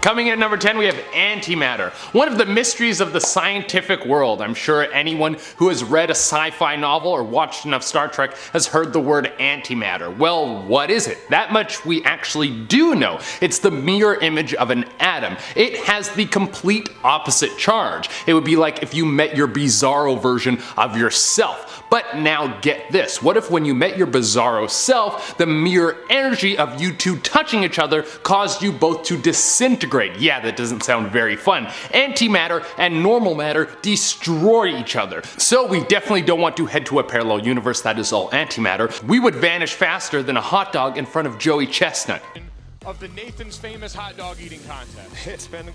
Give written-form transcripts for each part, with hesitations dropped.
Coming in at number 10, we have antimatter. One of the mysteries of the scientific world. I'm sure anyone who has read a sci-fi novel or watched enough Star Trek has heard the word antimatter. Well, what is it? That much we actually do know. It's the mirror image of an atom. It has the complete opposite charge. It would be like if you met your bizarro version of yourself. But now get this, what if when you met your bizarro self, the mirror energy of you two touching each other caused you both to disintegrate? Yeah, that doesn't sound very fun. Antimatter and normal matter destroy each other. So we definitely don't want to head to a parallel universe that is all antimatter. We would vanish faster than a hot dog in front of Joey Chestnut. Of the Nathan's famous hot dog eating contest.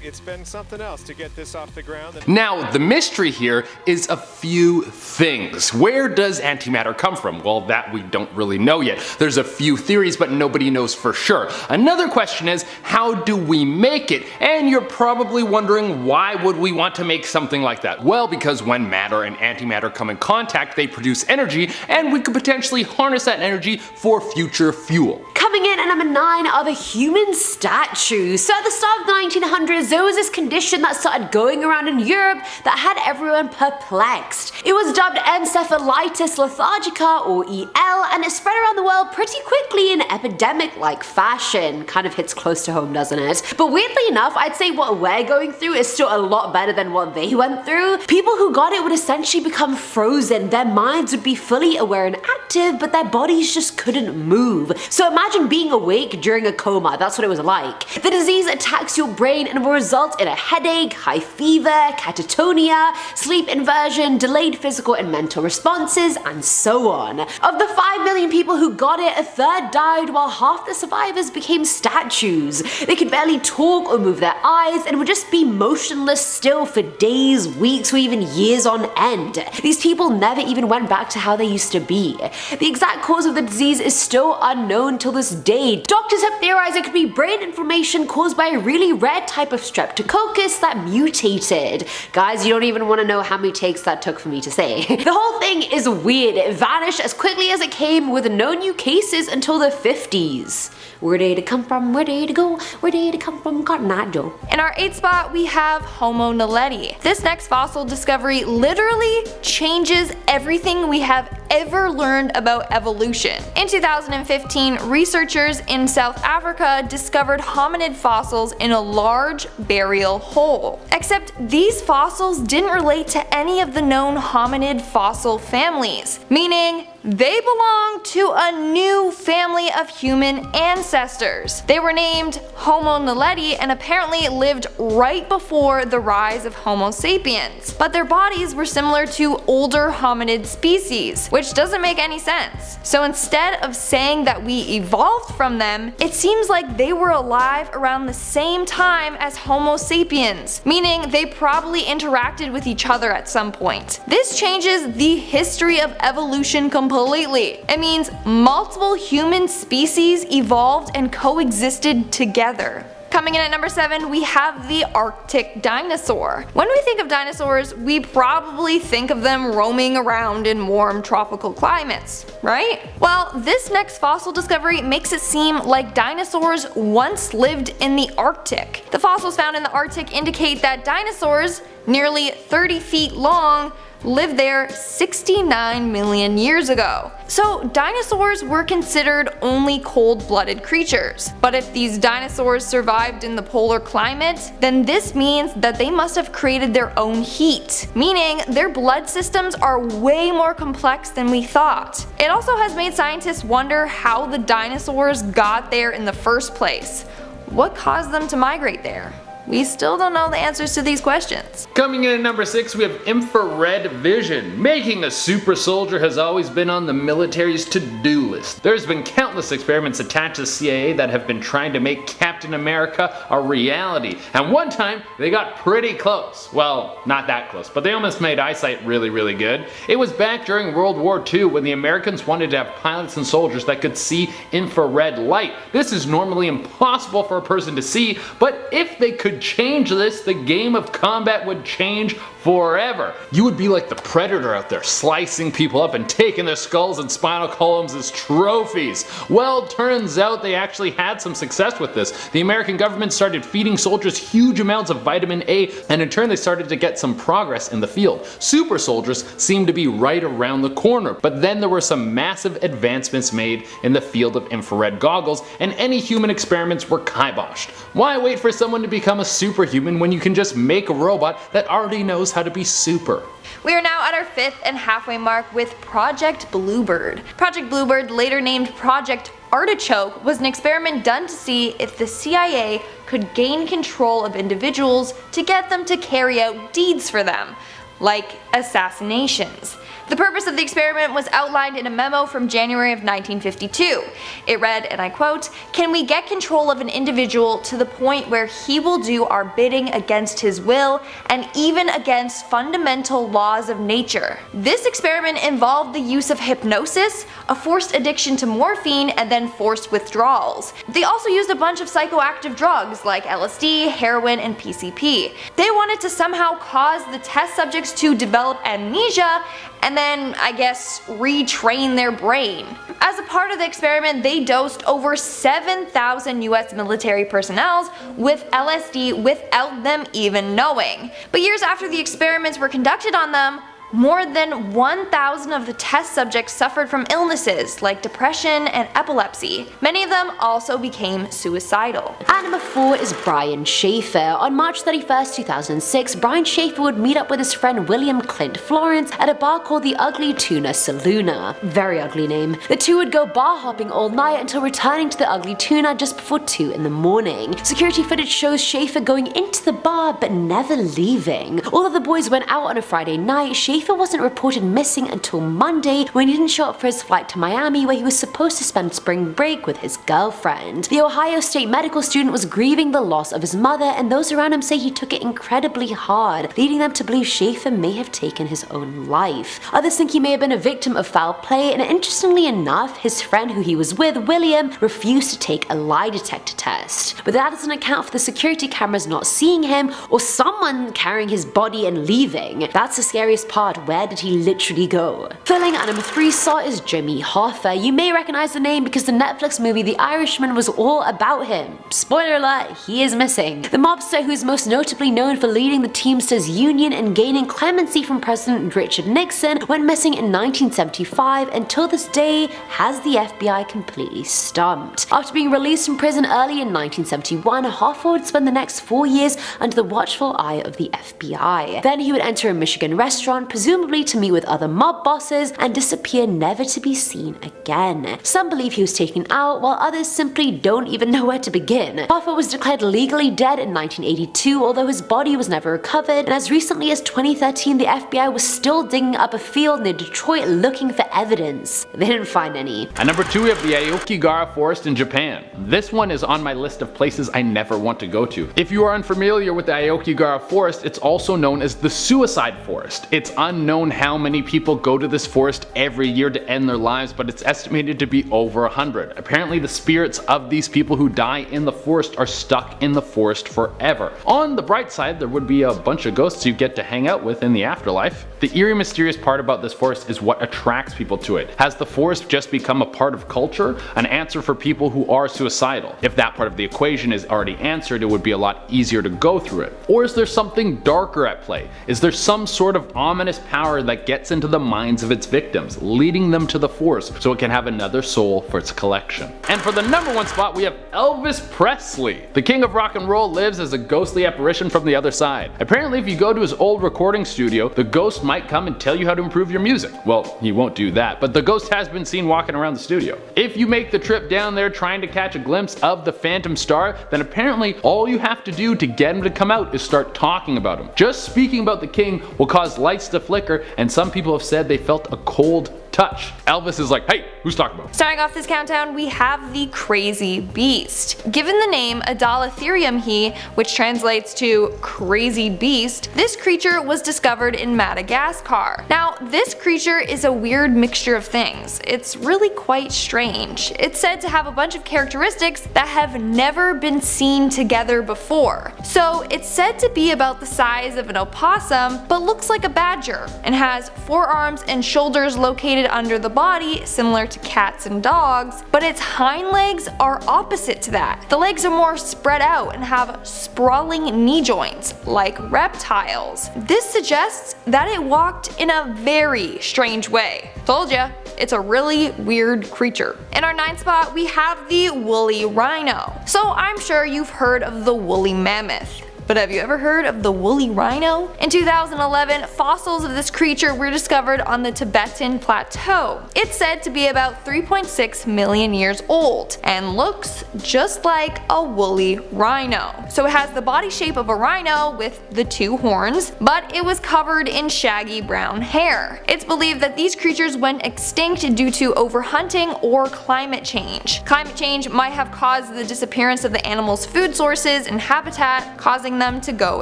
It's been something else to get this off the ground. Now, the mystery here is a few things. Where does antimatter come from? Well, that we don't really know yet. There's a few theories, but nobody knows for sure. Another question is, how do we make it? And you're probably wondering, why would we want to make something like that? Well, because when matter and antimatter come in contact, they produce energy, and we could potentially harness that energy for future fuel. Coming in at number 9 are the human statues. So at the start of the 1900s, there was this condition that started going around in Europe that had everyone perplexed. It was dubbed Encephalitis, lethargica, or EL, and it spread around the world pretty quickly in epidemic-like fashion. Kind of hits close to home, doesn't it? But weirdly enough, I'd say what we're going through is still a lot better than what they went through. People who got it would essentially become frozen. Their minds would be fully aware and active, but their bodies just couldn't move. So imagine being awake during a coma. That's what it was like. The disease attacks your brain and will result in a headache, high fever, catatonia, sleep inversion, delayed physical and mental responses, and so on. Of the 5 million people who got it, a third died while half the survivors became statues. They could barely talk or move their eyes and would just be motionless still for days, weeks, or even years on end. These people never even went back to how they used to be. The exact cause of the disease is still unknown till this day. Doctors have theorized it could be brain inflammation caused by a really rare type of streptococcus that mutated. Guys, you don't even want to know how many takes that took for me to say. The whole thing is weird. It vanished as quickly as it came with no new cases until the 50s. Where did it come from? Where did it go? Where did it come from? Cotton Eye Joe. In our 8th spot, we have Homo naledi. This next fossil discovery literally changes everything we have ever learned about evolution. In 2015, researchers in South Africa discovered hominid fossils in a large burial hole. Except these fossils didn't relate to any of the known hominid fossil families, meaning they belong to a new family of human ancestors. They were named Homo naledi and apparently lived right before the rise of Homo sapiens. But their bodies were similar to older hominid species, which doesn't make any sense. So instead of saying that we evolved from them, it seems like they were alive around the same time as Homo sapiens, meaning they probably interacted with each other at some point. This changes the history of evolution completely. It means multiple human species evolved and coexisted together. Coming in at number 7, we have the Arctic dinosaur. When we think of dinosaurs, we probably think of them roaming around in warm tropical climates, right? Well, this next fossil discovery makes it seem like dinosaurs once lived in the Arctic. The fossils found in the Arctic indicate that dinosaurs, nearly 30 feet long, lived there 69 million years ago. So dinosaurs were considered only cold-blooded creatures. But if these dinosaurs survived in the polar climate, then this means that they must have created their own heat, meaning their blood systems are way more complex than we thought. It also has made scientists wonder how the dinosaurs got there in the first place. What caused them to migrate there? We still don't know the answers to these questions. Coming in at number 6, we have infrared vision. Making a super soldier has always been on the military's to-do list. There's been countless experiments attached to the CIA that have been trying to make Captain America a reality. And one time, they got pretty close. Well, not that close, but they almost made eyesight really good. It was back during World War II when the Americans wanted to have pilots and soldiers that could see infrared light. This is normally impossible for a person to see, but if they could could change this, the game of combat would change forever. You would be like the Predator out there, slicing people up and taking their skulls and spinal columns as trophies. Well, turns out they actually had some success with this. The American government started feeding soldiers huge amounts of vitamin A, and in turn they started to get some progress in the field. Super soldiers seemed to be right around the corner, but then there were some massive advancements made in the field of infrared goggles, and any human experiments were kiboshed. Why wait for someone to become a superhuman when you can just make a robot that already knows how to be super? We are now at our 5th and halfway mark with Project Bluebird. Project Bluebird, later named Project Artichoke, was an experiment done to see if the CIA could gain control of individuals to get them to carry out deeds for them, like assassinations. The purpose of the experiment was outlined in a memo from January of 1952. It read, and I quote, "Can we get control of an individual to the point where he will do our bidding against his will and even against fundamental laws of nature?" This experiment involved the use of hypnosis, a forced addiction to morphine, and then forced withdrawals. They also used a bunch of psychoactive drugs like LSD, heroin, and PCP. They wanted to somehow cause the test subjects to develop amnesia and then, I guess, retrain their brain. As a part of the experiment, they dosed over 7,000 US military personnel with LSD without them even knowing. But years after the experiments were conducted on them, more than 1,000 of the test subjects suffered from illnesses like depression and epilepsy. Many of them also became suicidal. At number 4 is Brian Shaffer. On March 31st, 2006, Brian Shaffer would meet up with his friend William Clint Florence at a bar called the Ugly Tuna Saloona. Very ugly name. The two would go bar hopping all night until returning to the Ugly Tuna just before 2 in the morning. Security footage shows Shaffer going into the bar but never leaving. Although the boys went out on a Friday night, Shaffer wasn't reported missing until Monday when he didn't show up for his flight to Miami, where he was supposed to spend spring break with his girlfriend. The Ohio State medical student was grieving the loss of his mother, and those around him say he took it incredibly hard, leading them to believe Shaffer may have taken his own life. Others think he may have been a victim of foul play, and interestingly enough, his friend who he was with, William, refused to take a lie detector test. But that doesn't account for the security cameras not seeing him, or someone carrying his body and leaving. That's the scariest part. Where did he literally go? Filling at number 3 slot is Jimmy Hoffa. You may recognize the name because the Netflix movie The Irishman was all about him. Spoiler alert, he is missing. The mobster who is most notably known for leading the Teamsters Union and gaining clemency from President Richard Nixon went missing in 1975 and till this day has the FBI completely stumped. After being released from prison early in 1971, Hoffa would spend the next 4 years under the watchful eye of the FBI. Then he would enter a Michigan restaurant, presumably to meet with other mob bosses, and disappear never to be seen again. Some believe he was taken out, while others simply don't even know where to begin. Hoffa was declared legally dead in 1982, although his body was never recovered, and as recently as 2013 the FBI was still digging up a field near Detroit looking for evidence. They didn't find any. At number 2 we have the Aokigahara Forest in Japan. This one is on my list of places I never want to go to. If you are unfamiliar with the Aokigahara Forest, it's also known as the Suicide Forest. It's unknown how many people go to this forest every year to end their lives, but it's estimated to be over 100. Apparently the spirits of these people who die in the forest are stuck in the forest forever. On the bright side, there would be a bunch of ghosts you get to hang out with in the afterlife. The eerie mysterious part about this forest is what attracts people to it. Has the forest just become a part of culture? An answer for people who are suicidal? If that part of the equation is already answered, it would be a lot easier to go through it. Or is there something darker at play? Is there some sort of ominous power that gets into the minds of its victims, leading them to the forest so it can have another soul for its collection? And for the number 1 spot we have Elvis Presley. The king of rock and roll lives as a ghostly apparition from the other side. Apparently if you go to his old recording studio, the ghost might come and tell you how to improve your music. Well, he won't do that, but the ghost has been seen walking around the studio. If you make the trip down there trying to catch a glimpse of the phantom star, then apparently all you have to do to get him to come out is start talking about him. Just speaking about the king will cause lights to flicker, and some people have said they felt a cold touch. Elvis is like, hey, who's talking about? Starting off this countdown, we have the crazy beast. Given the name Adalatherium, which translates to crazy beast, this creature was discovered in Madagascar. Now, this creature is a weird mixture of things. It's really quite strange. It's said to have a bunch of characteristics that have never been seen together before. So it's said to be about the size of an opossum, but looks like a badger, and has forearms and shoulders located under the body, similar to cats and dogs, but its hind legs are opposite to that. The legs are more spread out and have sprawling knee joints, like reptiles. This suggests that it walked in a very strange way. Told ya, it's a really weird creature. In our 9th spot, we have the woolly rhino. So I'm sure you've heard of the woolly mammoth. But have you ever heard of the woolly rhino? In 2011, fossils of this creature were discovered on the Tibetan plateau. It's said to be about 3.6 million years old and looks just like a woolly rhino. So it has the body shape of a rhino with the 2 horns, but it was covered in shaggy brown hair. It's believed that these creatures went extinct due to overhunting or climate change. Climate change might have caused the disappearance of the animal's food sources and habitat, causing them to go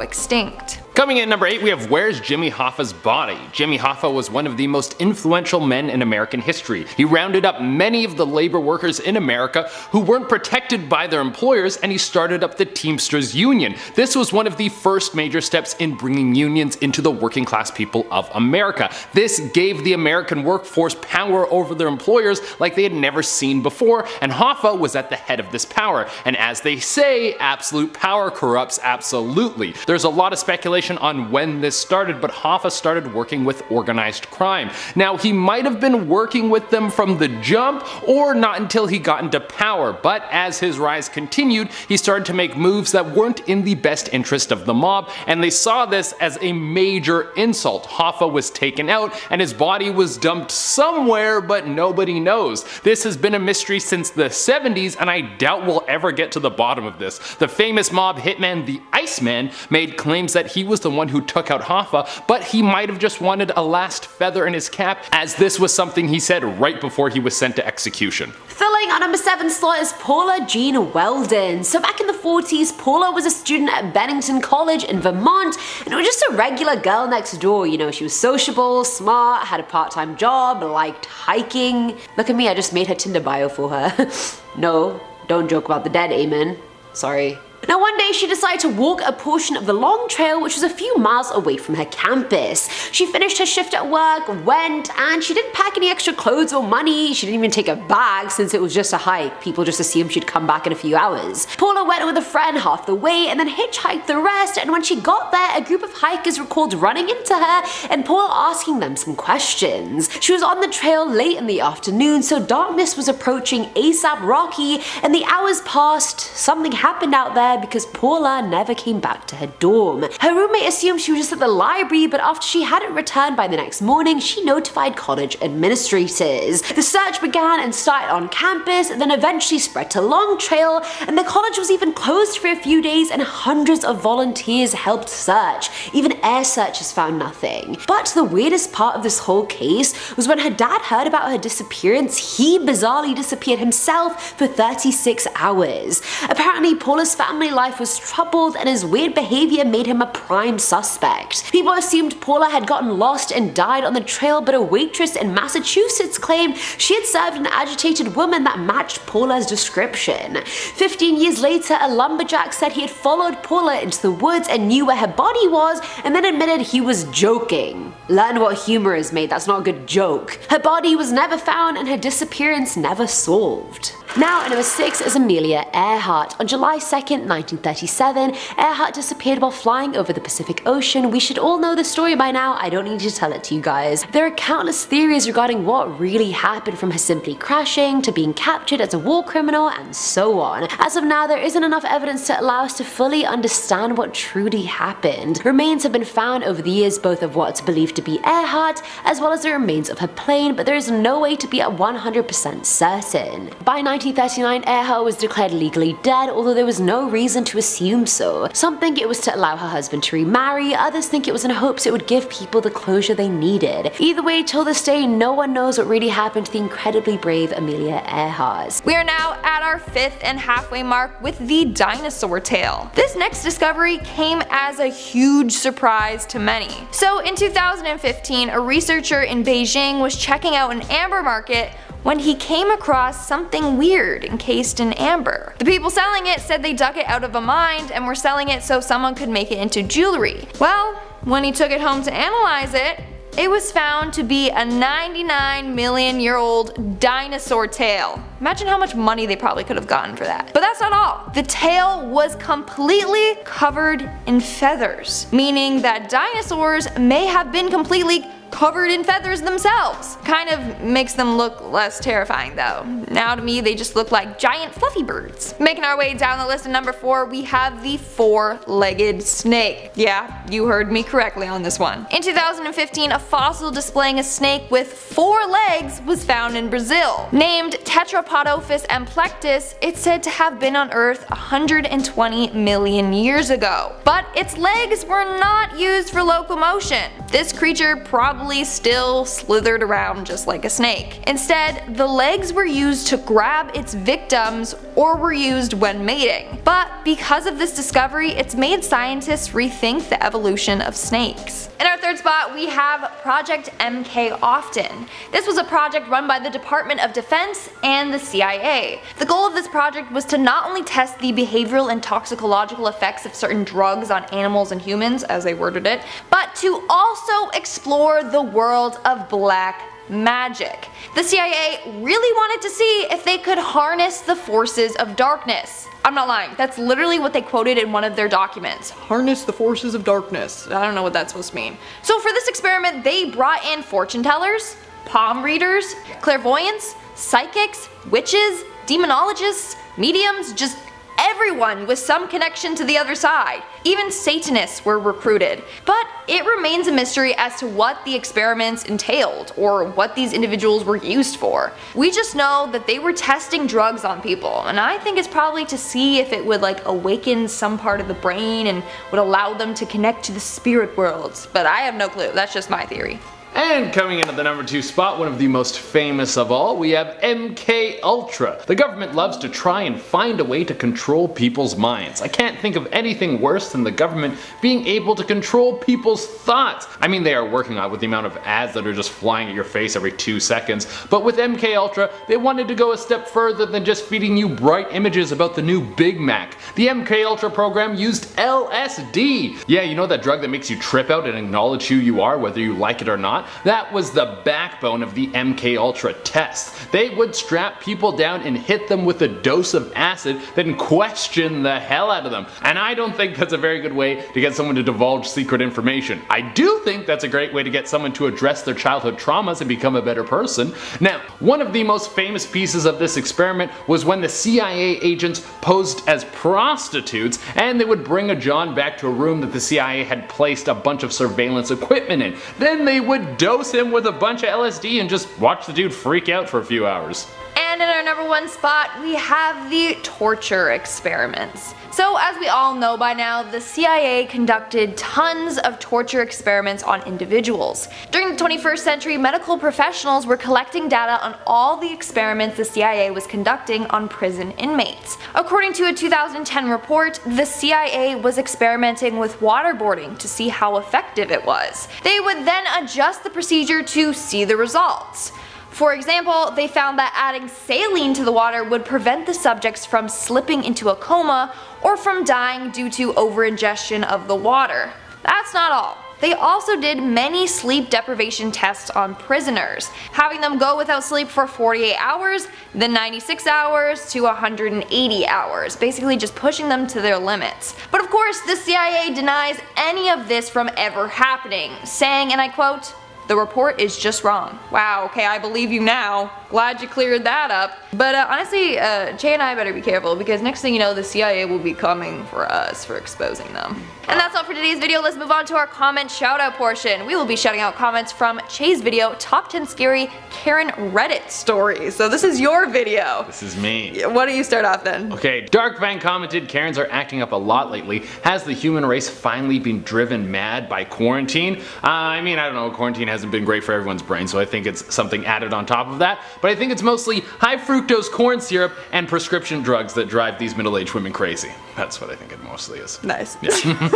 extinct. Coming in at number 8, we have Where's Jimmy Hoffa's Body? Jimmy Hoffa was one of the most influential men in American history. He rounded up many of the labor workers in America who weren't protected by their employers, and he started up the Teamsters Union. This was one of the first major steps in bringing unions into the working class people of America. This gave the American workforce power over their employers like they had never seen before, and Hoffa was at the head of this power. And as they say, absolute power corrupts absolutely. There's a lot of speculation on when this started, but Hoffa started working with organized crime. Now, he might have been working with them from the jump, or not until he got into power, but as his rise continued, he started to make moves that weren't in the best interest of the mob, and they saw this as a major insult. Hoffa was taken out, and his body was dumped somewhere, but nobody knows. This has been a mystery since the 70s, and I doubt we'll ever get to the bottom of this. The famous mob hitman, the Iceman, made claims that he was the one who took out Hoffa, but he might have just wanted a last feather in his cap, as this was something he said right before he was sent to execution. Filling our number 7 slot is Paula Jean Welden. So back in the 40s, Paula was a student at Bennington College in Vermont, and it was just a regular girl next door. You know, she was sociable, smart, had a part-time job, liked hiking. Look at me, I just made her Tinder bio for her. No, don't joke about the dead, amen. Sorry. Now one day she decided to walk a portion of the long trail, which was a few miles away from her campus. She finished her shift at work, went, and she didn't pack any extra clothes or money. She didn't even take a bag since it was just a hike. People just assumed she'd come back in a few hours. Paula went with a friend half the way and then hitchhiked the rest, and when she got there, a group of hikers recalled running into her and Paula asking them some questions. She was on the trail late in the afternoon, so darkness was approaching ASAP Rocky, and the hours passed. Something happened out there because Paula never came back to her dorm. Her roommate assumed she was just at the library, but after she hadn't returned by the next morning, she notified college administrators. The search began and started on campus, and then eventually spread to Long Trail, and the college was even closed for a few days, and hundreds of volunteers helped search. Even air searchers found nothing. But the weirdest part of this whole case was when her dad heard about her disappearance, he bizarrely disappeared himself for 36 hours. Apparently, Paula's family life was troubled, and his weird behavior made him a prime suspect. People assumed Paula had gotten lost and died on the trail, but a waitress in Massachusetts claimed she had served an agitated woman that matched Paula's description. 15 years later, a lumberjack said he had followed Paula into the woods and knew where her body was, and then admitted he was joking. Learn what humor is, mate, that's not a good joke. Her body was never found and her disappearance never solved. Now, at number 6 is Amelia Earhart. On July 2nd, 1937, Earhart disappeared while flying over the Pacific Ocean. We should all know the story by now, I don't need to tell it to you guys. There are countless theories regarding what really happened, from her simply crashing, to being captured as a war criminal, and so on. As of now, there isn't enough evidence to allow us to fully understand what truly happened. Remains have been found over the years, both of what's believed to be Earhart, as well as the remains of her plane, but there is no way to be at 100% certain. By 1939, Earhart was declared legally dead, although there was no reason to assume so. Some think it was to allow her husband to remarry, others think it was in hopes it would give people the closure they needed. Either way, till this day, no one knows what really happened to the incredibly brave Amelia Earhart. We are now at our 5th and halfway mark with the dinosaur tale. This next discovery came as a huge surprise to many. So in 2015, a researcher in Beijing was checking out an amber market when he came across something weird encased in amber. The people selling it said they dug it out of a mine and were selling it so someone could make it into jewelry. Well, when he took it home to analyze it, it was found to be a 99 million year old dinosaur tail. Imagine how much money they probably could have gotten for that. But that's not all. The tail was completely covered in feathers, meaning that dinosaurs may have been completely covered in feathers themselves. Kind of makes them look less terrifying though. Now to me they just look like giant fluffy birds. Making our way down the list at number 4, we have the 4-legged snake. Yeah, you heard me correctly on this one. In 2015, a fossil displaying a snake with 4 legs was found in Brazil. Named Tetrapodophis amplectus, it's said to have been on Earth 120 million years ago. But its legs were not used for locomotion. This creature probably still slithered around just like a snake. Instead, the legs were used to grab its victims or were used when mating. But because of this discovery, it's made scientists rethink the evolution of snakes. In our 3rd spot, we have Project MK Often. This was a project run by the Department of Defense and the CIA. The goal of this project was to not only test the behavioral and toxicological effects of certain drugs on animals and humans, as they worded it, but to also explore the world of black magic. The CIA really wanted to see if they could harness the forces of darkness. I'm not lying, that's literally what they quoted in one of their documents. Harness the forces of darkness. I don't know what that's supposed to mean. So for this experiment, they brought in fortune tellers, palm readers, clairvoyants, psychics, witches, demonologists, mediums, just everyone with some connection to the other side. Even Satanists were recruited. But it remains a mystery as to what the experiments entailed, or what these individuals were used for. We just know that they were testing drugs on people, and I think it's probably to see if it would awaken some part of the brain and would allow them to connect to the spirit worlds. But I have no clue, that's just my theory. And coming in at the number 2 spot, one of the most famous of all, we have MK Ultra. The government loves to try and find a way to control people's minds. I can't think of anything worse than the government being able to control people's thoughts. I mean, they are working on it with the amount of ads that are just flying at your face every 2 seconds, but with MK Ultra, they wanted to go a step further than just feeding you bright images about the new Big Mac. The MK Ultra program used LSD. Yeah, you know that drug that makes you trip out and acknowledge who you are, whether you like it or not? That was the backbone of the MK Ultra test. They would strap people down and hit them with a dose of acid, then question the hell out of them. And I don't think that's a very good way to get someone to divulge secret information. I do think that's a great way to get someone to address their childhood traumas and become a better person. Now, one of the most famous pieces of this experiment was when the CIA agents posed as prostitutes, and they would bring a John back to a room that the CIA had placed a bunch of surveillance equipment in. Then they would dose him with a bunch of LSD and just watch the dude freak out for a few hours. And in our number 1 spot, we have the torture experiments. So as we all know by now, the CIA conducted tons of torture experiments on individuals. During the 21st century, medical professionals were collecting data on all the experiments the CIA was conducting on prison inmates. According to a 2010 report, the CIA was experimenting with waterboarding to see how effective it was. They would then adjust the procedure to see the results. For example, they found that adding saline to the water would prevent the subjects from slipping into a coma or from dying due to overingestion of the water. That's not all. They also did many sleep deprivation tests on prisoners, having them go without sleep for 48 hours, then 96 hours to 180 hours, basically just pushing them to their limits. But of course, the CIA denies any of this from ever happening, saying, and I quote, "The report is just wrong." Wow, okay, I believe you now. glad you cleared that up. But honestly, Jay and I better be careful because next thing you know, the CIA will be coming for us for exposing them. And that's all for today's video. Let's move on to our comment shoutout portion. We will be shouting out comments from Che's video, Top 10 Scary Karen Reddit Stories. So this is your video. This is me. Why don't you start off then? Okay, Dark Van commented, Karens are acting up a lot lately. Has the human race finally been driven mad by quarantine? I mean, I don't know, quarantine hasn't been great for everyone's brain, so I think it's something added on top of that. But I think it's mostly high fructose corn syrup and prescription drugs that drive these middle-aged women crazy. That's what I think it mostly is. Nice. Yeah.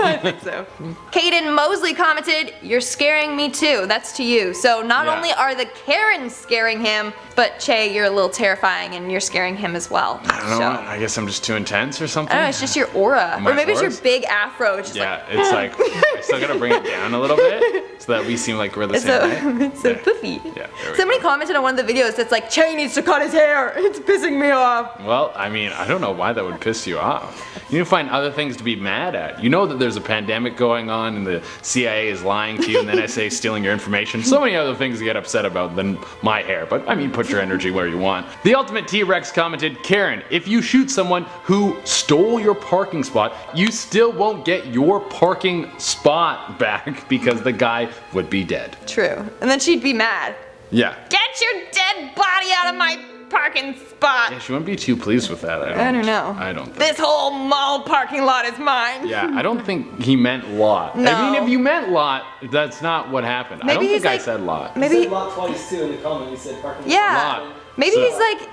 I think so. Caden Mosley commented, you're scaring me too. That's to you. So not only are the Karens scaring him, but Che, you're a little terrifying and you're scaring him as well. I don't know, I guess I'm just too intense or something? I don't know, it's just your aura. My Or maybe auras? it's your big afro. It's just It's like, I still gotta bring it down a little bit so that we seem like we're the same height. It's so Yeah. poofy. Yeah, there we Somebody commented on one of the videos that's like, Che needs to cut his hair. It's pissing me off. Well, I mean, I don't know why that would piss you off. You need to find other things to be mad at. You know that there's a pandemic going on and the CIA is lying to you and then I say stealing your information. So many other things to get upset about than my hair, but I mean put your energy where you want. The Ultimate T-Rex commented, Karen, if you shoot someone who stole your parking spot, you still won't get your parking spot back because the guy would be dead. True. And then she'd be mad. Yeah. Get your dead body out of my parking spot. Yeah, she wouldn't be too pleased with that. I don't know. I don't think. This whole mall parking lot is mine. Yeah, I don't think he meant lot. No. I mean, if you meant lot, that's not what happened. I Maybe don't he's think I like- said lot. Maybe. You said lot twice too in the comment. You said parking lot. Yeah. Lot. Maybe So- he's like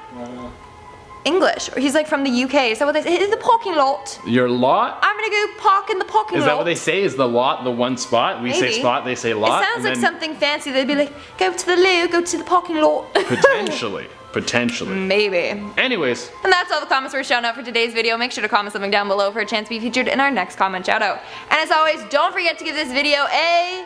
English, or he's like from the UK. Is that what they say? It's the parking lot. Your lot? I'm gonna go park in the parking lot. Is that what they say? Is the lot the one spot? We say Maybe. spot, they say lot? It sounds and like then something fancy. They'd be like, go to the loo, go to the parking lot. Potentially. Potentially. Maybe. Anyways, And that's all the comments we're shouting out for today's video. Make sure to comment something down below for a chance to be featured in our next comment shout out. And as always, don't forget to give this video a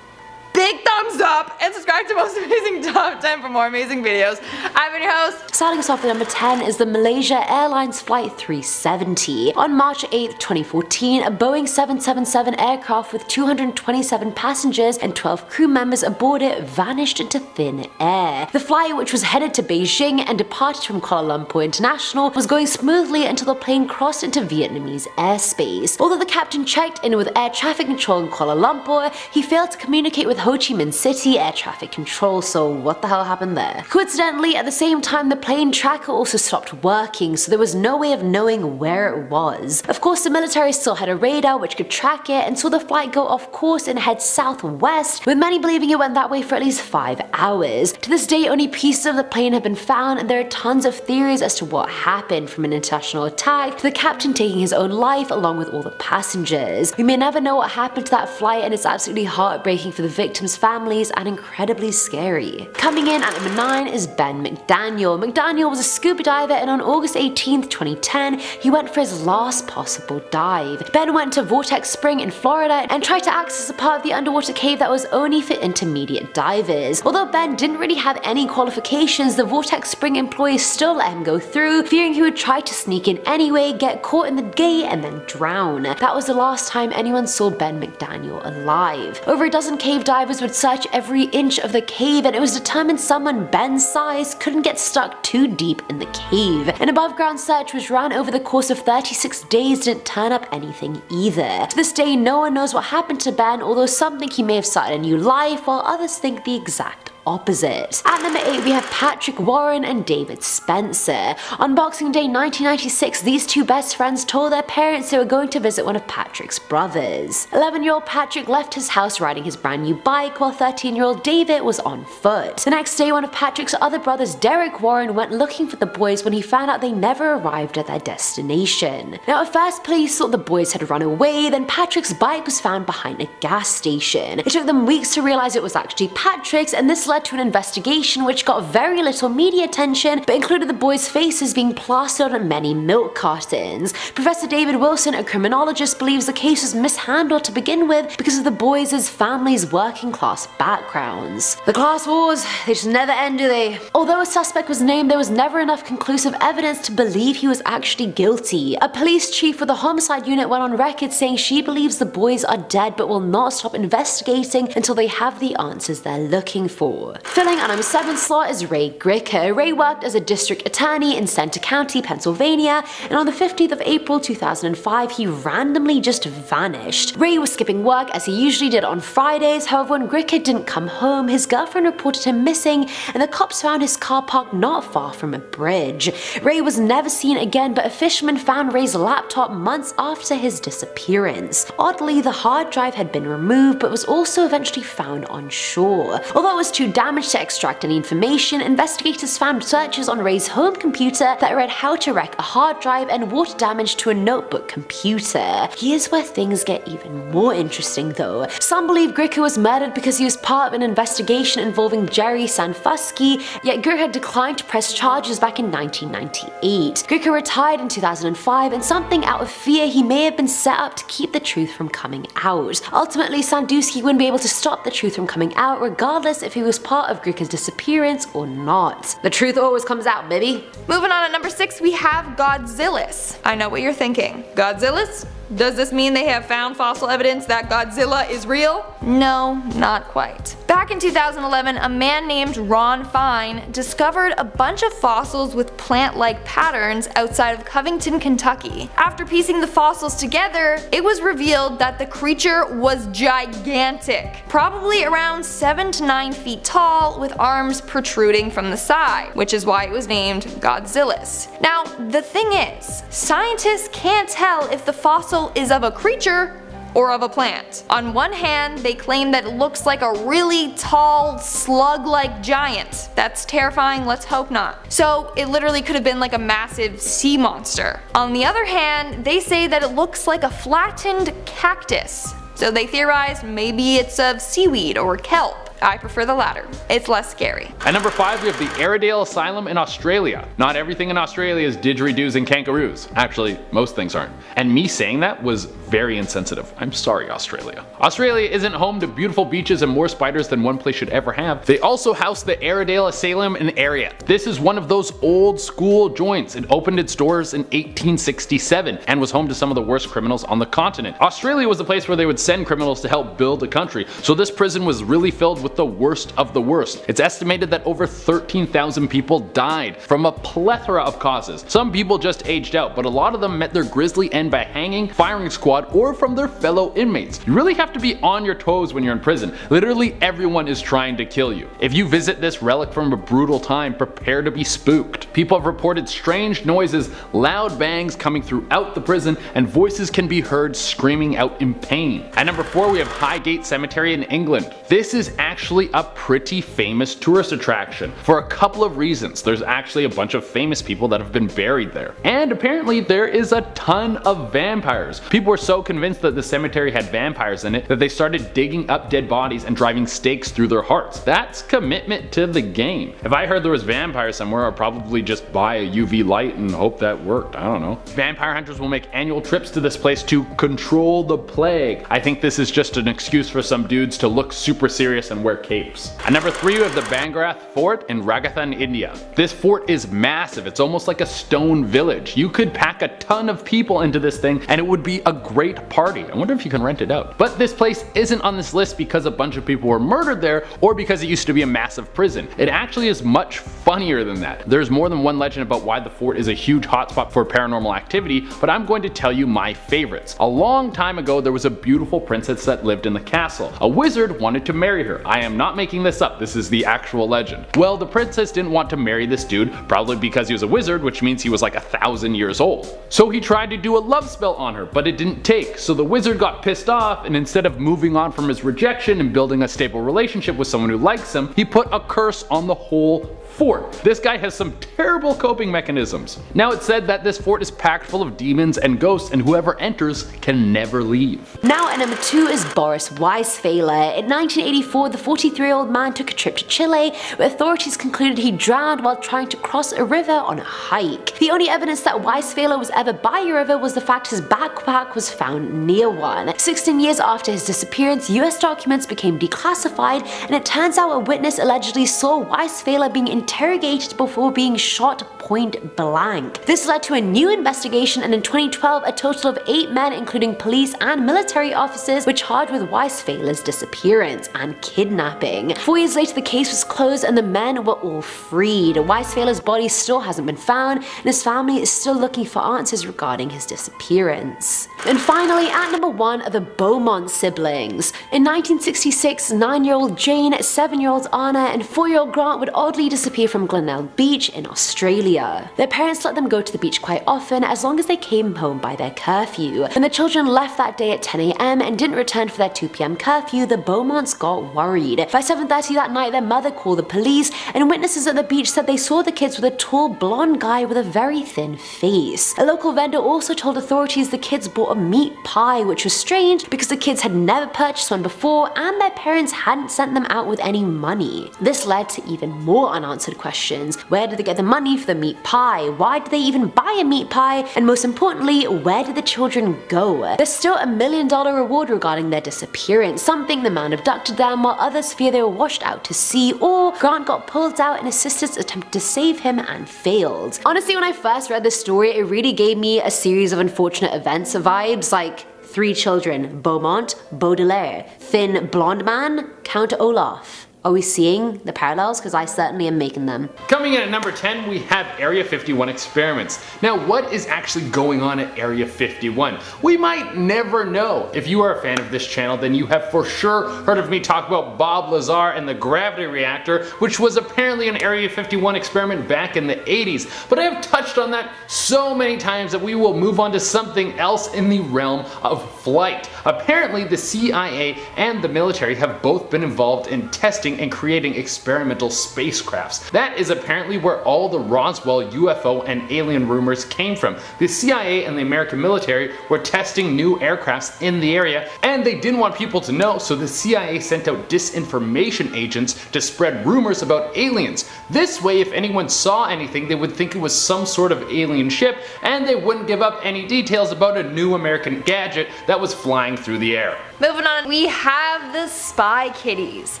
big thumbs up and subscribe to Most Amazing Top 10 for more amazing videos. I've been your host. Starting us off at number 10 is the Malaysia Airlines Flight 370. On March 8, 2014, a Boeing 777 aircraft with 227 passengers and 12 crew members aboard it vanished into thin air. The flight, which was headed to Beijing and departed from Kuala Lumpur International, was going smoothly until the plane crossed into Vietnamese airspace. Although the captain checked in with air traffic control in Kuala Lumpur, he failed to communicate with Ho Chi Minh City air traffic control, so what the hell happened there? Coincidentally, at the same time, the plane tracker also stopped working, so there was no way of knowing where it was. Of course, the military still had a radar which could track it and saw the flight go off course and head southwest, with many believing it went that way for at least 5 hours. To this day, only pieces of the plane have been found, and there are tons of theories as to what happened, from an intentional attack to the captain taking his own life along with all the passengers. We may never know what happened to that flight, and it's absolutely heartbreaking for the victims' families and incredibly scary. Coming in at number 9 is Ben McDaniel. McDaniel was a scuba diver, and on August 18th, 2010, he went for his last possible dive. Ben went to Vortex Spring in Florida and tried to access a part of the underwater cave that was only for intermediate divers. Although Ben didn't really have any qualifications, the Vortex Spring employees still let him go through, fearing he would try to sneak in anyway, get caught in the gate, and then drown. That was the last time anyone saw Ben McDaniel alive. Over a dozen cave divers would search every inch of the cave, and it was determined someone Ben's size couldn't get stuck too deep in the cave. An above ground search which ran over the course of 36 days didn't turn up anything either. To this day, no one knows what happened to Ben, although some think he may have started a new life, while others think the exact opposite. At number 8, we have Patrick Warren and David Spencer. On Boxing Day 1996, these two best friends told their parents they were going to visit one of Patrick's brothers. 11-year-old Patrick left his house riding his brand new bike, while 13-year-old David was on foot. The next day, one of Patrick's other brothers, Derek Warren, went looking for the boys when he found out they never arrived at their destination. Now, at first, police thought the boys had run away, then Patrick's bike was found behind a gas station. It took them weeks to realize it was actually Patrick's, and this led to an investigation which got very little media attention, but included the boys' faces being plastered on many milk cartons. Professor David Wilson, a criminologist, believes the case was mishandled to begin with because of the boys' families' working class backgrounds. The class wars, they just never end, do they? Although a suspect was named, there was never enough conclusive evidence to believe he was actually guilty. A police chief for the homicide unit went on record saying she believes the boys are dead but will not stop investigating until they have the answers they're looking for. more. Filling our number 7 slot is Ray Gricker. Ray worked as a district attorney in Center County, Pennsylvania, and on the 15th of April 2005 he randomly just vanished. Ray was skipping work as he usually did on Fridays. However, when Gricker didn't come home, his girlfriend reported him missing and the cops found his car parked not far from a bridge. Ray was never seen again, but a fisherman found Ray's laptop months after his disappearance. Oddly, the hard drive had been removed but was also eventually found on shore. Although it was too damaged to extract any information, investigators found searches on Ray's home computer that read how to wreck a hard drive and water damage to a notebook computer. Here's where things get even more interesting though. Some believe Gricker was murdered because he was part of an investigation involving Jerry Sanfusky, yet Gricker had declined to press charges back in 1998. Gricker retired in 2005, and something out of fear he may have been set up to keep the truth from coming out. Ultimately, Sandusky wouldn't be able to stop the truth from coming out regardless if he was part of Gricker's disappearance or not. The truth always comes out, baby. Moving on at number 6, we have Godzillas. I know what you're thinking. Godzillas? Does this mean they have found fossil evidence that Godzilla is real? No, not quite. Back in 2011, a man named Ron Fine discovered a bunch of fossils with plant-like patterns outside of Covington, Kentucky. After piecing the fossils together, it was revealed that the creature was gigantic, probably around 7 to 9 feet tall with arms protruding from the side, which is why it was named Godzillas. Now, the thing is, scientists can't tell if the fossil is of a creature or of a plant. On one hand, they claim that it looks like a really tall, slug-like giant. That's terrifying, let's hope not. So it literally could have been like a massive sea monster. On the other hand, they say that it looks like a flattened cactus. So they theorize maybe it's of seaweed or kelp. I prefer the latter. It's less scary. At number 5, we have the Aradale Asylum in Australia. Not everything in Australia is didgeridoos and kangaroos. Actually, most things aren't. And me saying that was very insensitive. I'm sorry, Australia. Australia isn't home to beautiful beaches and more spiders than one place should ever have. They also house the Aradale Asylum in Ariat. This is one of those old school joints. It opened its doors in 1867 and was home to some of the worst criminals on the continent. Australia was the place where they would send criminals to help build a country, so this prison was really filled with the worst of the worst. It's estimated that over 13,000 people died from a plethora of causes. Some people just aged out, but a lot of them met their grisly end by hanging, firing squad, or from their fellow inmates. You really have to be on your toes when you're in prison. Literally everyone is trying to kill you. If you visit this relic from a brutal time, prepare to be spooked. People have reported strange noises, loud bangs coming throughout the prison, and voices can be heard screaming out in pain. At number 4, we have Highgate Cemetery in England. This is actually a pretty famous tourist attraction for a couple of reasons. There's actually a bunch of famous people that have been buried there. And apparently there is a ton of vampires. People were so convinced that the cemetery had vampires in it that they started digging up dead bodies and driving stakes through their hearts. That's commitment to the game. If I heard there was vampires somewhere, I'd probably just buy a UV light and hope that worked. I don't know. Vampire hunters will make annual trips to this place to control the plague. I think this is just an excuse for some dudes to look super serious and wear capes. At number 3, we have the Bhangarh Fort in Rajasthan, India. This fort is massive. It's almost like a stone village. You could pack a ton of people into this thing and it would be a great party. I wonder if you can rent it out. But this place isn't on this list because a bunch of people were murdered there or because it used to be a massive prison. It actually is much funnier than that. There's more than one legend about why the fort is a huge hotspot for paranormal activity, but I'm going to tell you my favorites. A long time ago, there was a beautiful princess that lived in the castle. A wizard wanted to marry her. I am not making this up, this is the actual legend. Well, the princess didn't want to marry this dude, probably because he was a wizard, which means he was like 1,000 years old. So he tried to do a love spell on her, but it didn't take. So the wizard got pissed off, and instead of moving on from his rejection and building a stable relationship with someone who likes him, he put a curse on the whole fort. This guy has some terrible coping mechanisms. Now it's said that this fort is packed full of demons and ghosts, and whoever enters can never leave. Now at number 2 is Boris Weisfeiler. In 1984, the 43-year-old man took a trip to Chile, where authorities concluded he drowned while trying to cross a river on a hike. The only evidence that Weisfeiler was ever by a river was the fact his backpack was found near one. 16 years after his disappearance, US documents became declassified, and it turns out a witness allegedly saw Weisfeiler being interrogated before being shot point blank. This led to a new investigation, and in 2012 a total of 8 men, including police and military officers, were charged with Weisfeiler's disappearance and kidnapping. 4 years later the case was closed and the men were all freed. Weisfeiler's body still hasn't been found, and his family is still looking for answers regarding his disappearance. And finally, at number 1 are the Beaumont siblings. In 1966, 9-year-old Jane, 7-year-old Anna, and 4-year-old Grant would oddly disappear from Glenelg Beach in Australia. Their parents let them go to the beach quite often as long as they came home by their curfew. When the children left that day at 10 AM and didn't return for their 2 PM curfew, the Beaumonts got worried. By 7:30 that night, their mother called the police, and witnesses at the beach said they saw the kids with a tall blonde guy with a very thin face. A local vendor also told authorities the kids bought a meat pie, which was strange because the kids had never purchased one before and their parents hadn't sent them out with any money. This led to even more unanswered questions. Where did they get the money for the meat pie? Why did they even buy a meat pie? And most importantly, where did the children go? There's still $1 million reward regarding their disappearance. Some think the man abducted them, while others fear they were washed out to sea, or Grant got pulled out and assistants attempted to save him and failed. Honestly, when I first read this story, it really gave me a series of unfortunate events vibes, like 3 children, Beaumont, Baudelaire, thin blonde man, Count Olaf. Are we seeing the parallels? Because I certainly am making them. Coming in at number 10, we have Area 51 experiments. Now, what is actually going on at Area 51? We might never know. If you are a fan of this channel, then you have for sure heard of me talk about Bob Lazar and the gravity reactor, which was apparently an Area 51 experiment back in the 80s. But I have touched on that so many times that we will move on to something else in the realm of flight. Apparently, the CIA and the military have both been involved in testing and creating experimental spacecrafts. That is apparently where all the Roswell UFO and alien rumors came from. The CIA and the American military were testing new aircrafts in the area, and they didn't want people to know, so the CIA sent out disinformation agents to spread rumors about aliens. This way, if anyone saw anything, they would think it was some sort of alien ship, and they wouldn't give up any details about a new American gadget that was flying through the air. Moving on, we have the spy kitties.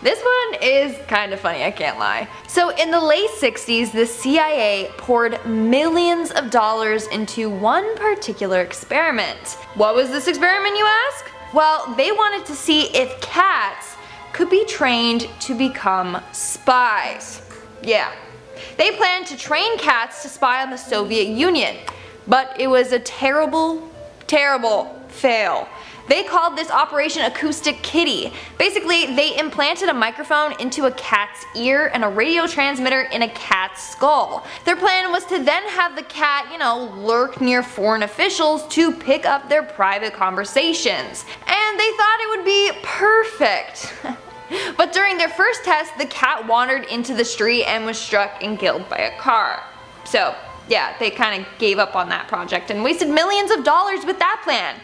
This one is kind of funny, I can't lie. So in the late 60s, the CIA poured millions of dollars into one particular experiment. What was this experiment, you ask? Well, they wanted to see if cats could be trained to become spies. Yeah. They planned to train cats to spy on the Soviet Union, but it was a terrible fail. They called this Operation Acoustic Kitty. Basically, they implanted a microphone into a cat's ear and a radio transmitter in a cat's skull. Their plan was to then have the cat, lurk near foreign officials to pick up their private conversations. And they thought it would be perfect. But during their first test, the cat wandered into the street and was struck and killed by a car. So, yeah, they kind of gave up on that project and wasted millions of dollars with that plan.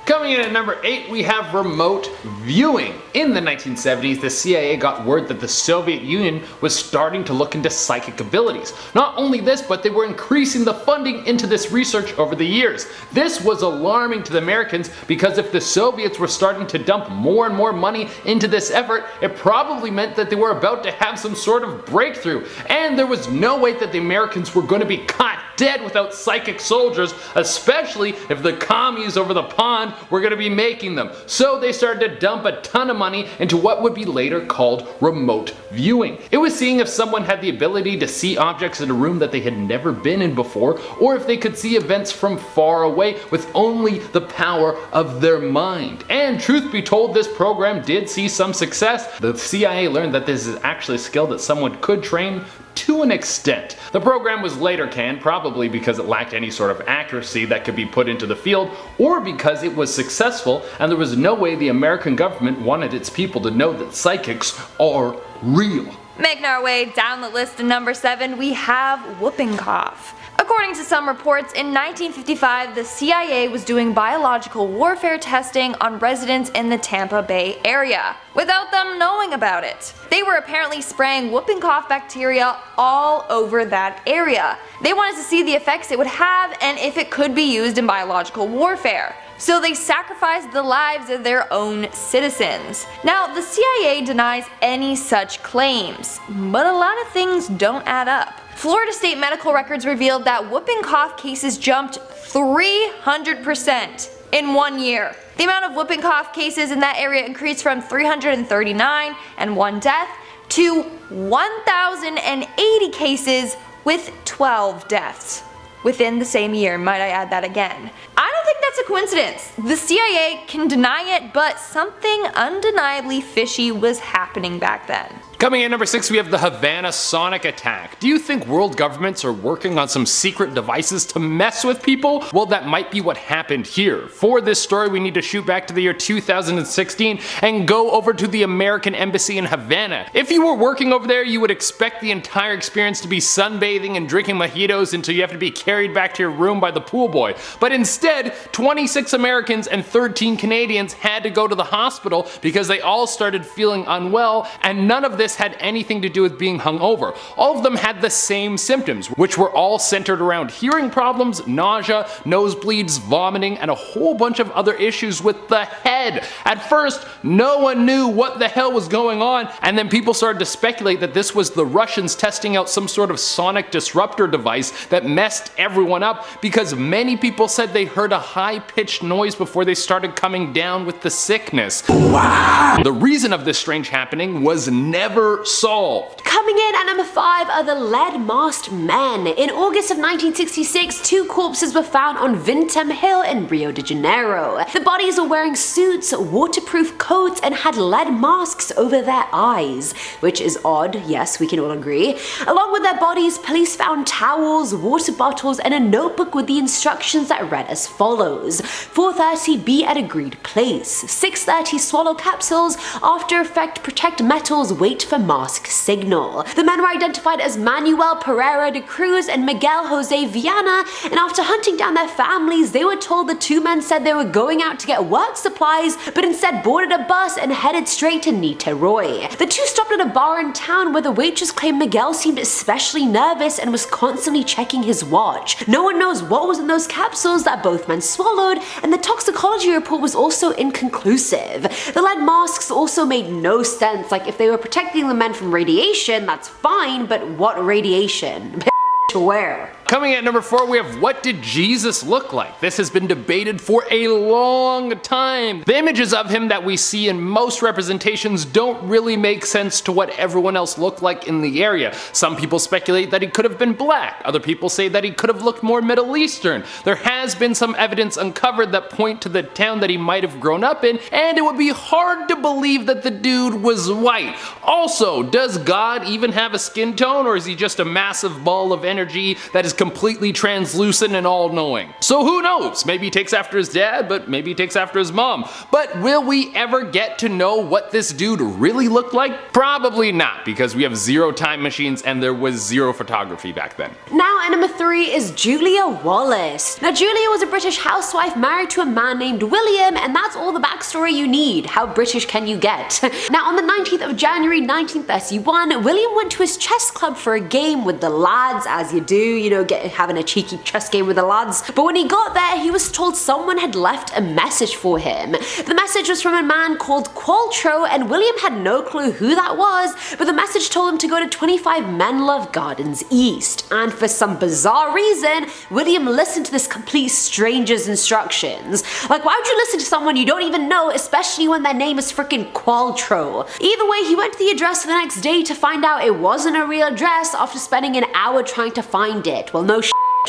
Coming in at number 8, we have remote viewing. In the 1970s, the CIA got word that the Soviet Union was starting to look into psychic abilities. Not only this, but they were increasing the funding into this research over the years. This was alarming to the Americans because if the Soviets were starting to dump more and more money into this effort, it probably meant that they were about to have some sort of breakthrough. And there was no way that the Americans were going to be caught dead without psychic soldiers, especially if the commies over the pond were going to be making them. So they started to dump a ton of money into what would be later called remote viewing. It was seeing if someone had the ability to see objects in a room that they had never been in before, or if they could see events from far away with only the power of their mind. And truth be told, this program did see some success. The CIA learned that this is actually a skill that someone could train to an extent. The program was later canned, probably because it lacked any sort of accuracy that could be put into the field, or because it was successful and there was no way the American government wanted its people to know that psychics are real. Making our way down the list to number 7, we have whooping cough. According to some reports, in 1955 the CIA was doing biological warfare testing on residents in the Tampa Bay area, without them knowing about it. They were apparently spraying whooping cough bacteria all over that area. They wanted to see the effects it would have and if it could be used in biological warfare. so they sacrificed the lives of their own citizens. Now, the CIA denies any such claims, but a lot of things don't add up. Florida state medical records revealed that whooping cough cases jumped 300% in 1 year. The amount of whooping cough cases in that area increased from 339 and 1 death to 1,080 cases with 12 deaths within the same year, might I add that again. I don't think that's a coincidence. The CIA can deny it, but something undeniably fishy was happening back then. Coming in number 6, we have the Havana sonic attack. Do you think world governments are working on some secret devices to mess with people? Well, that might be what happened here. For this story, we need to shoot back to the year 2016 and go over to the American Embassy in Havana. If you were working over there, you would expect the entire experience to be sunbathing and drinking mojitos until you have to be carried back to your room by the pool boy. But instead, 26 Americans and 13 Canadians had to go to the hospital because they all started feeling unwell, and none of this had anything to do with being hungover. All of them had the same symptoms, which were all centered around hearing problems, nausea, nosebleeds, vomiting, and a whole bunch of other issues with the head. At first, no one knew what the hell was going on, and then people started to speculate that this was the Russians testing out some sort of sonic disruptor device that messed everyone up, because many people said they heard a high-pitched noise before they started coming down with the sickness. Wow. The reason of this strange happening was never solved. Coming in at number 5 are the lead-masked men. In August of 1966, 2 corpses were found on Dominican Hill in Rio de Janeiro. The bodies were wearing suits, waterproof coats, and had lead masks over their eyes, which is odd, yes, we can all agree. Along with their bodies, police found towels, water bottles, and a notebook with the instructions that read as follows: 4:30 be at agreed place, 6:30 swallow capsules, after effect protect metals, wait for mask signal. The men were identified as Manuel Pereira de Cruz and Miguel Jose Viana, and after hunting down their families, they were told the 2 men said they were going out to get work supplies, but instead boarded a bus and headed straight to Niterói. The 2 stopped at a bar in town where the waitress claimed Miguel seemed especially nervous and was constantly checking his watch. No one knows what was in those capsules that both men swallowed, and the toxicology report was also inconclusive. The lead masks also made no sense. Like, if they were protecting the men from radiation, that's fine, but what radiation? To where? Coming at number 4, we have what did Jesus look like? This has been debated for a long time. The images of him that we see in most representations don't really make sense to what everyone else looked like in the area. Some people speculate that he could have been black. Other people say that he could have looked more Middle Eastern. There has been some evidence uncovered that point to the town that he might have grown up in, and it would be hard to believe that the dude was white. Also, does God even have a skin tone, or is he just a massive ball of energy that is completely translucent and all-knowing? So who knows? Maybe he takes after his dad, but maybe he takes after his mom. But will we ever get to know what this dude really looked like? Probably not, because we have 0 time machines and there was 0 photography back then. Now at number 3 is Julia Wallace. Now Julia was a British housewife married to a man named William, and that's all the backstory you need. How British can you get? Now on the 19th of January 1931, William went to his chess club for a game with the lads, as you do, you know, having a cheeky chess game with the lads. But when he got there, he was told someone had left a message for him. The message was from a man called Qualtrough, and William had no clue who that was, but the message told him to go to 25 Menlove Gardens East. And for some bizarre reason, William listened to this complete stranger's instructions. Like, why would you listen to someone you don't even know, especially when their name is freaking Qualtrough? Either way, he went to the address the next day to find out it wasn't a real address after spending an hour trying to find it. Well, no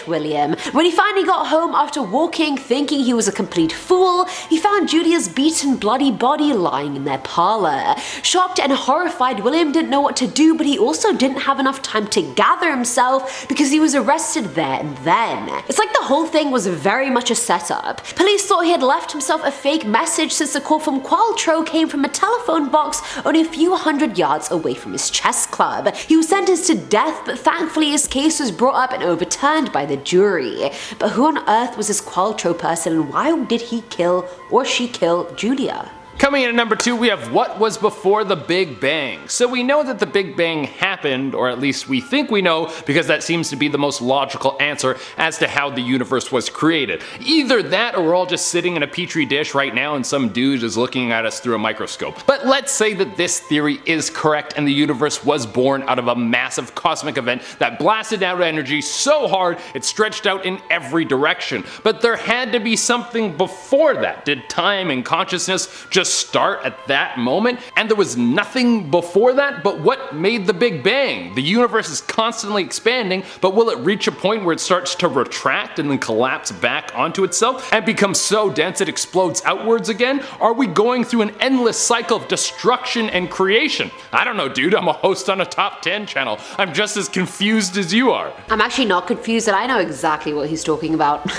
William. When he finally got home after walking, thinking he was a complete fool, he found Julia's beaten, bloody body lying in their parlor. Shocked and horrified, William didn't know what to do, but he also didn't have enough time to gather himself because he was arrested there and then. It's like the whole thing was very much a setup. Police thought he had left himself a fake message since the call from Qualtrough came from a telephone box only a few hundred yards away from his chess club. He was sentenced to death, but thankfully his case was brought up and overturned by the jury. But who on earth was this Qualtrough person, and why did he kill or she kill Julia? Coming in at number 2, we have what was before the Big Bang. So we know that the Big Bang happened, or at least we think we know, because that seems to be the most logical answer as to how the universe was created. Either that or we're all just sitting in a petri dish right now and some dude is looking at us through a microscope. But let's say that this theory is correct and the universe was born out of a massive cosmic event that blasted out energy so hard it stretched out in every direction. But there had to be something before that. Did time and consciousness just start at that moment? And there was nothing before that? But what made the Big Bang? The universe is constantly expanding, but will it reach a point where it starts to retract and then collapse back onto itself and become so dense it explodes outwards again? Are we going through an endless cycle of destruction and creation? I don't know, dude. I'm a host on a top 10 channel. I'm just as confused as you are. I'm actually not confused and I know exactly what he's talking about.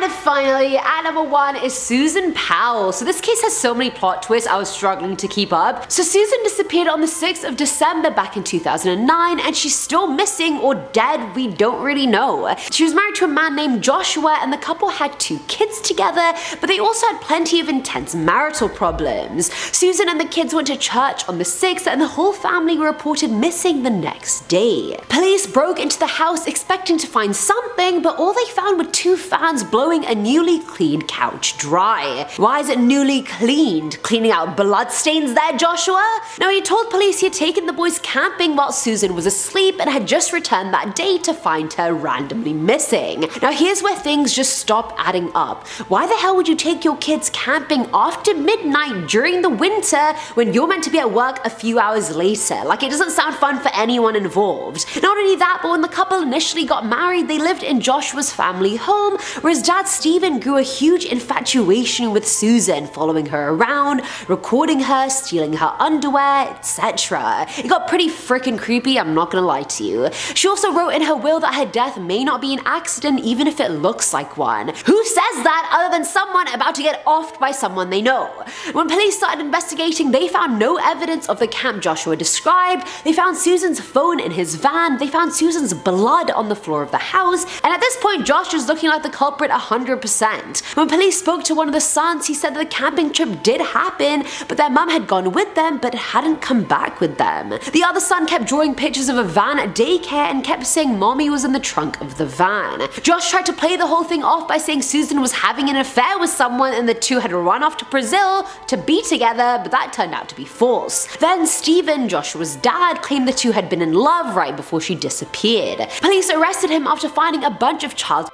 And finally, at number 1 is Susan Powell. So this case has so many plot twists I was struggling to keep up. So Susan disappeared on the 6th of December back in 2009 and she's still missing or dead, we don't really know. She was married to a man named Joshua and the couple had 2 kids together, but they also had plenty of intense marital problems. Susan and the kids went to church on the 6th and the whole family were reported missing the next day. Police broke into the house expecting to find something, but all they found were 2 fans blowing a newly cleaned couch dry. Why is it newly cleaned? Cleaning out bloodstains there, Joshua? Now he told police he had taken the boys camping while Susan was asleep and had just returned that day to find her randomly missing. Now here's where things just stop adding up. Why the hell would you take your kids camping after midnight during the winter when you're meant to be at work a few hours later? Like, it doesn't sound fun for anyone involved. Not only that, but when the couple initially got married, they lived in Joshua's family home, where his dad Stephen grew a huge infatuation with Susan, following her around, recording her, stealing her underwear, etc. It got pretty freaking creepy, I'm not gonna lie to you. She also wrote in her will that her death may not be an accident even if it looks like one. Who says that other than someone about to get offed by someone they know? When police started investigating, they found no evidence of the camp Joshua described. They found Susan's phone in his van, they found Susan's blood on the floor of the house, and at this point Josh was looking like the culprit 100%. When police spoke to one of the sons, he said that the camping trip did happen, but their mum had gone with them but hadn't come back with them. The other son kept drawing pictures of a van at daycare and kept saying mommy was in the trunk of the van. Josh tried to play the whole thing off by saying Susan was having an affair with someone and the 2 had run off to Brazil to be together, but that turned out to be false. Then Stephen, Joshua's dad, claimed the 2 had been in love right before she disappeared. Police arrested him after finding a bunch of child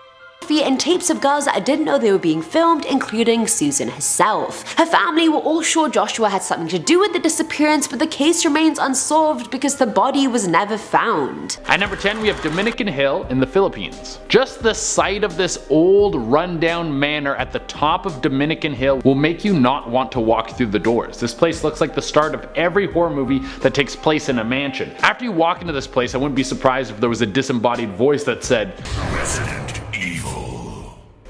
and tapes of girls that didn't know they were being filmed, including Susan herself. Her family were all sure Joshua had something to do with the disappearance, but the case remains unsolved because the body was never found. At number 10, we have Dominican Hill in the Philippines. Just the sight of this old rundown manor at the top of Dominican Hill will make you not want to walk through the doors. This place looks like the start of every horror movie that takes place in a mansion. After you walk into this place, I wouldn't be surprised if there was a disembodied voice that said, "Resident Evil."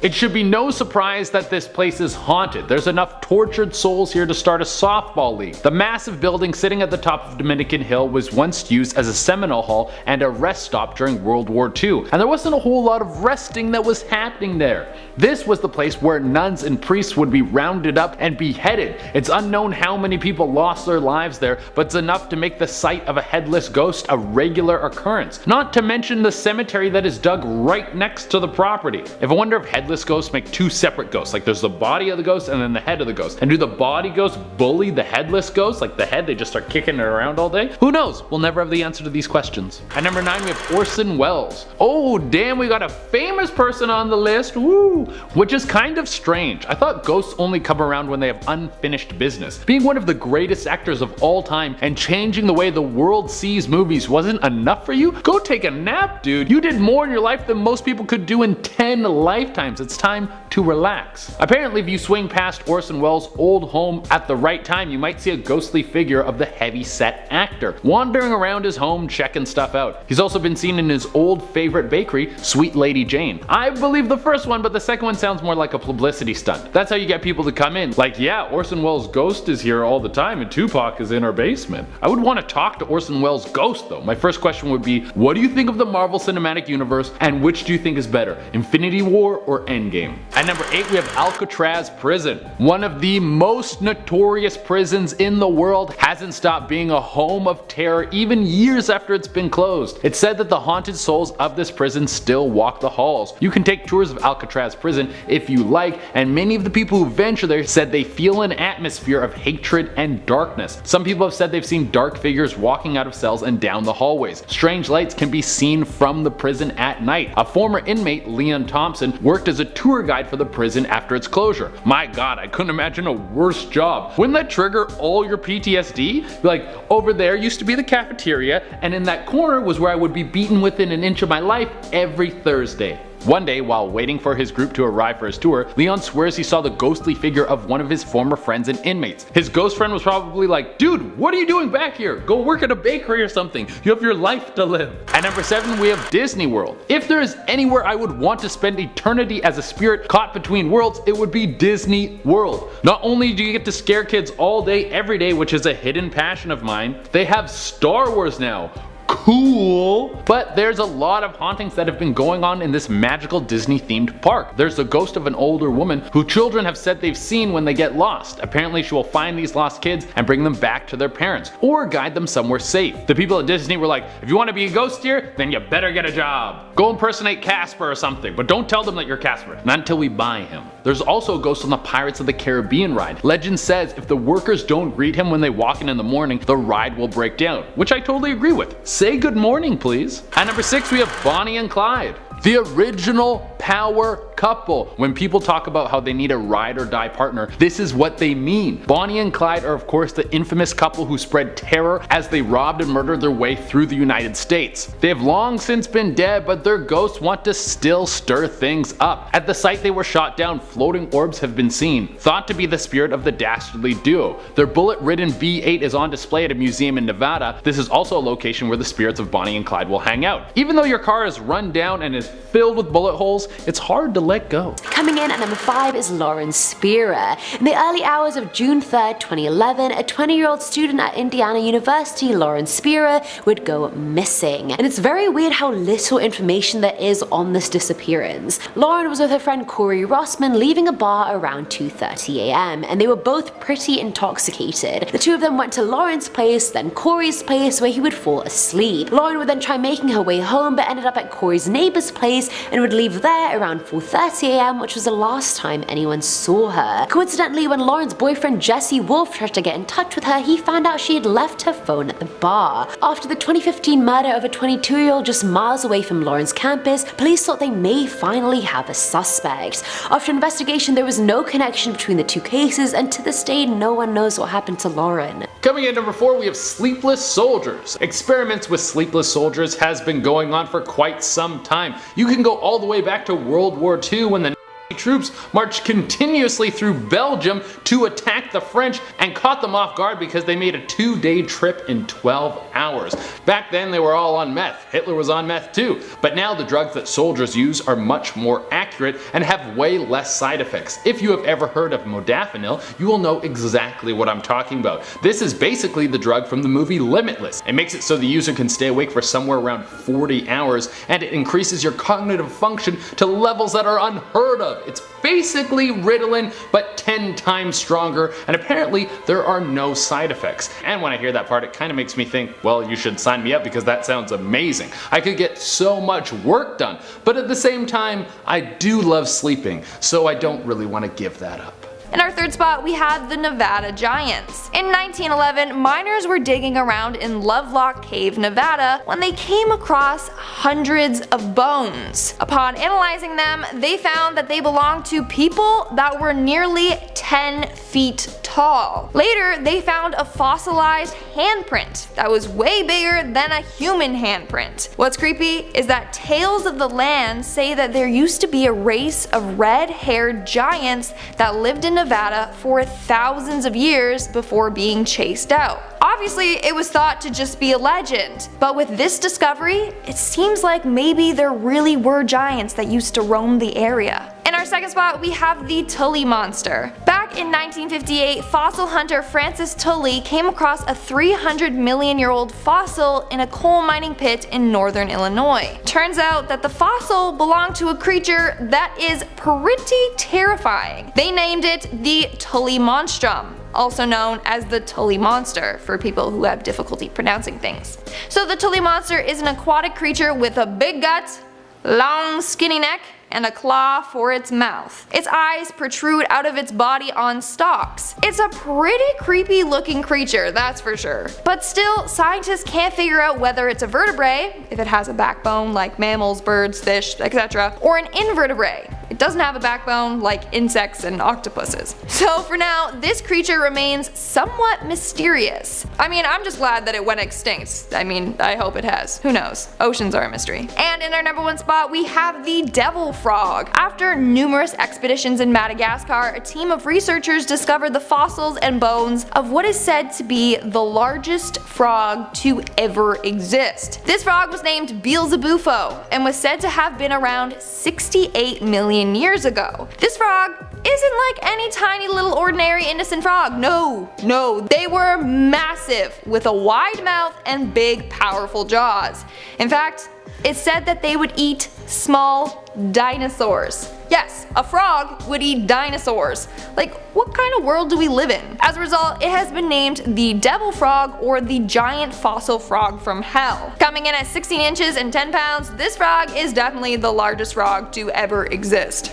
It should be no surprise that this place is haunted. There's enough tortured souls here to start a softball league. The massive building sitting at the top of Dominican Hill was once used as a Seminole Hall and a rest stop during World War II, and there wasn't a whole lot of resting that was happening there. This was the place where nuns and priests would be rounded up and beheaded. It's unknown how many people lost their lives there, but it's enough to make the sight of a headless ghost a regular occurrence. Not to mention the cemetery that is dug right next to the property. If I wonder if headless ghosts make 2 separate ghosts, like there's the body of the ghost and then the head of the ghost. And do the body ghosts bully the headless ghost? Like the head, they just start kicking it around all day? Who knows? We'll never have the answer to these questions. At number 9, we have Orson Welles. Oh damn, we got a famous person on the list, woo! Which is kind of strange. I thought ghosts only come around when they have unfinished business. Being one of the greatest actors of all time and changing the way the world sees movies wasn't enough for you? Go take a nap, dude. You did more in your life than most people could do in 10 lifetimes. It's time to relax. Apparently, if you swing past Orson Welles' old home at the right time, you might see a ghostly figure of the heavy-set actor wandering around his home checking stuff out. He's also been seen in his old favorite bakery, Sweet Lady Jane. I believe the first one, but the second one sounds more like a publicity stunt. That's how you get people to come in. Like, yeah, Orson Welles' ghost is here all the time and Tupac is in our basement. I would want to talk to Orson Welles' ghost though. My first question would be, what do you think of the Marvel Cinematic Universe and which do you think is better, Infinity War or Endgame. At number 8 we have Alcatraz Prison. One of the most notorious prisons in the world hasn't stopped being a home of terror even years after it's been closed. It's said that the haunted souls of this prison still walk the halls. You can take tours of Alcatraz Prison if you like, and many of the people who venture there said they feel an atmosphere of hatred and darkness. Some people have said they've seen dark figures walking out of cells and down the hallways. Strange lights can be seen from the prison at night. A former inmate, Leon Thompson, worked as a tour guide for the prison after its closure. My god, I couldn't imagine a worse job. Wouldn't that trigger all your PTSD? Like, over there used to be the cafeteria, and in that corner was where I would be beaten within an inch of my life every Thursday. One day, while waiting for his group to arrive for his tour, Leon swears he saw the ghostly figure of one of his former friends and inmates. His ghost friend was probably like, dude, what are you doing back here? Go work at a bakery or something. You have your life to live. At number 7 we have Disney World. If there is anywhere I would want to spend eternity as a spirit caught between worlds, it would be Disney World. Not only do you get to scare kids all day every day, which is a hidden passion of mine, they have Star Wars now. Cool! But there's a lot of hauntings that have been going on in this magical Disney themed park. There's the ghost of an older woman who children have said they've seen when they get lost. Apparently she will find these lost kids and bring them back to their parents, or guide them somewhere safe. The people at Disney were like, if you want to be a ghost here, then you better get a job. Go impersonate Casper or something, but don't tell them that you're Casper. Not until we buy him. There's also a ghost on the Pirates of the Caribbean ride. Legend says if the workers don't greet him when they walk in the morning, the ride will break down, which I totally agree with. Say good morning, please. At number 6 we have Bonnie and Clyde. The original power couple. When people talk about how they need a ride or die partner, this is what they mean. Bonnie and Clyde are of course the infamous couple who spread terror as they robbed and murdered their way through the United States. They have long since been dead, but their ghosts want to still stir things up. At the site they were shot down, floating orbs have been seen, thought to be the spirit of the dastardly duo. Their bullet-ridden V8 is on display at a museum in Nevada. This is also a location where the spirits of Bonnie and Clyde will hang out. Even though your car is run down and is filled with bullet holes, it's hard to let go. Coming in at number 5 is Lauren Spierer. In the early hours of June 3rd, 2011, a 20-year-old student at Indiana University, Lauren Spierer, would go missing. And it's very weird how little information there is on this disappearance. Lauren was with her friend Corey Rossman leaving a bar around 2:30 a.m. and they were both pretty intoxicated. The two of them went to Lauren's place, then Corey's place, where he would fall asleep. Lauren would then try making her way home but ended up at Corey's neighbor's place and would leave there around 4:30 a.m, which was the last time anyone saw her. Coincidentally, when Lauren's boyfriend Jesse Wolf tried to get in touch with her, he found out she had left her phone at the bar. After the 2015 murder of a 22-year-old just miles away from Lauren's campus, police thought they may finally have a suspect. After investigation, there was no connection between the two cases, and to this day no one knows what happened to Lauren. Coming in at number 4 we have Sleepless Soldiers. Experiments with sleepless soldiers has been going on for quite some time. You can go all the way back to World War II when the troops marched continuously through Belgium to attack the French and caught them off guard because they made a 2-day trip in 12 hours. Back then they were all on meth. Hitler was on meth too. But now the drugs that soldiers use are much more accurate and have way less side effects. If you have ever heard of modafinil, you will know exactly what I'm talking about. This is basically the drug from the movie Limitless. It makes it so the user can stay awake for somewhere around 40 hours, and it increases your cognitive function to levels that are unheard of. It's basically Ritalin, but 10 times stronger, and apparently there are no side effects. And when I hear that part, it kind of makes me think, well, you should sign me up because that sounds amazing. I could get so much work done, but at the same time, I do love sleeping, so I don't really want to give that up. In our third spot, we have the Nevada Giants. In 1911, miners were digging around in Lovelock Cave, Nevada, when they came across hundreds of bones. Upon analyzing them, they found that they belonged to people that were nearly 10 feet tall. Later, they found a fossilized handprint that was way bigger than a human handprint. What's creepy is that Tales of the Land say that there used to be a race of red-haired giants that lived in Nevada for thousands of years before being chased out. Obviously, it was thought to just be a legend, but with this discovery, it seems like maybe there really were giants that used to roam the area. In our second spot, we have the Tully Monster. Back in 1958, fossil hunter Francis Tully came across a 300-million-year-old fossil in a coal mining pit in northern Illinois. Turns out that the fossil belonged to a creature that is pretty terrifying. They named it the Tully Monstrum, also known as the Tully Monster for people who have difficulty pronouncing things. So the Tully Monster is an aquatic creature with a big gut, long skinny neck, and a claw for its mouth. Its eyes protrude out of its body on stalks. It's a pretty creepy looking creature, that's for sure. But still, scientists can't figure out whether it's a vertebrate, if it has a backbone like mammals, birds, fish, etc., or an invertebrate. It doesn't have a backbone like insects and octopuses. So for now, this creature remains somewhat mysterious. I mean, I'm just glad that it went extinct. I mean, I hope it has. Who knows? Oceans are a mystery. And in our number one spot, we have the devil frog. After numerous expeditions in Madagascar, a team of researchers discovered the fossils and bones of what is said to be the largest frog to ever exist. This frog was named Beelzebufo and was said to have been around 68 million years ago. This frog isn't like any tiny little ordinary innocent frog. No, they were massive with a wide mouth and big powerful jaws. In fact, it's said that they would eat small dinosaurs. Yes, a frog would eat dinosaurs. Like, what kind of world do we live in? As a result, it has been named the devil frog or the giant fossil frog from hell. Coming in at 16 inches and 10 pounds, this frog is definitely the largest frog to ever exist.